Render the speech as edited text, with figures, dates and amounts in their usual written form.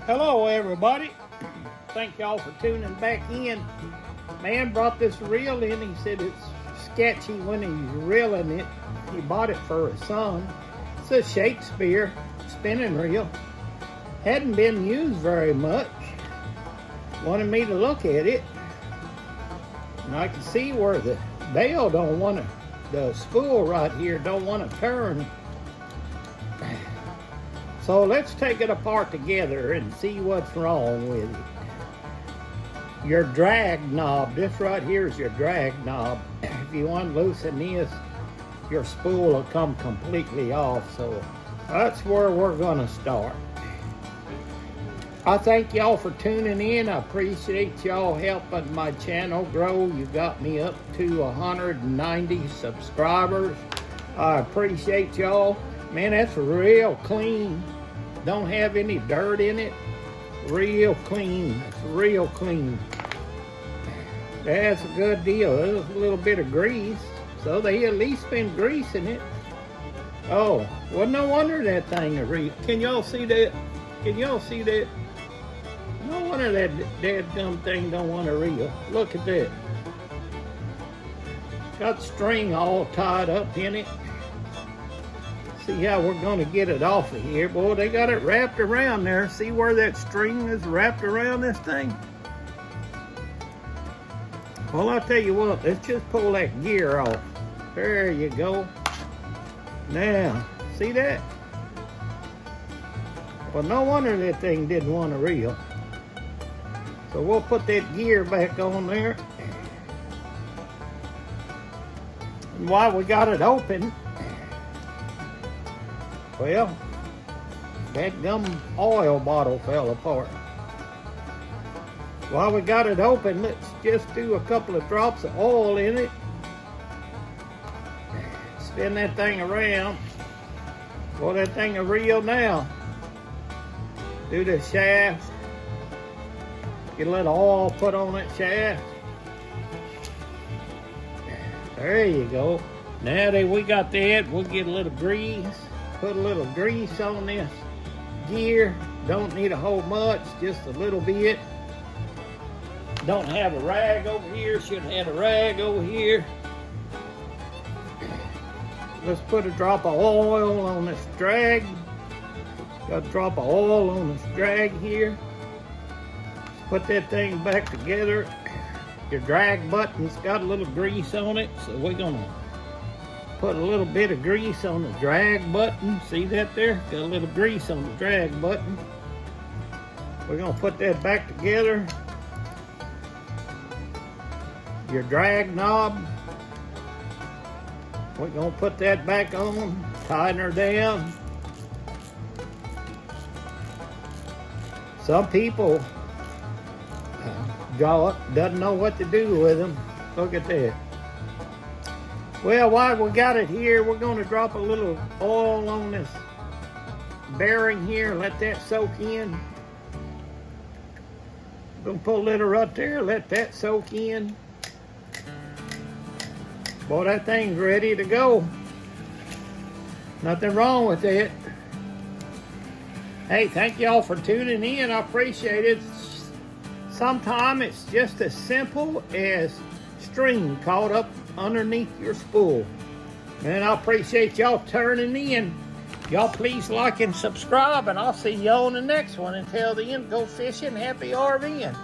Hello everybody. Thank y'all for tuning back in. Man brought this reel in. He said it's sketchy when he's reeling it. He bought it for his son. It's a Shakespeare spinning reel. Hadn't been used very much. Wanted me to look at it. And I can see where the bail don't want to, the spool right here don't want to turn. So let's take it apart together and see what's wrong with it. Your drag knob, this right here is your drag knob. If you unloosen this, your spool will come completely off. So that's where we're gonna start. I thank y'all for tuning in. I appreciate y'all helping my channel grow. You got me up to 190 subscribers. I appreciate y'all. Man, that's real clean. Don't have any dirt in it. Real clean. It's real clean. That's a good deal. There's a little bit of grease. So they at least been greasing it. Oh, well, no wonder that thing is real. Can y'all see that? Can y'all see that? No wonder that dadgum thing don't want to reel. Look at that. Got string all tied up in it. See how we're going to get it off of here. Boy, they got it wrapped around there. See where that string is wrapped around this thing? Well, I'll tell you what. Let's just pull that gear off. There you go. Now, see that? Well, no wonder that thing didn't want to reel. So we'll put that gear back on there. And while we got it open, well, that gum oil bottle fell apart. While we got it open, let's just do a couple of drops of oil in it. Spin that thing around. Well, that thing is real now. Do the shaft. Get a little oil put on that shaft. There you go. Now that we got that, we'll get a little grease. Put a little grease on this gear. Don't need a whole much, just a little bit. Don't have a rag over here. Should have had a rag over here. Let's put a drop of oil on this drag. Got a drop of oil on this drag here. Put that thing back together. Your drag button's got a little grease on it, so we're gonna put a little bit of grease on the drag button. See that there? Got a little grease on the drag button. We're gonna put that back together. Your drag knob. We're gonna put that back on, tighten her down. Some people doesn't know what to do with them. Look at that. Well, while we got it here, we're going to drop a little oil on this bearing here. Let that soak in. Going to put a little right there. Let that soak in. Boy, that thing's ready to go. Nothing wrong with it. Hey, thank y'all for tuning in. I appreciate it. Sometimes it's just as simple as string caught up underneath your spool. Man, I appreciate y'all turning in. Y'all please like and subscribe, and I'll see y'all on the next one. Until then, go fishing. Happy RVing.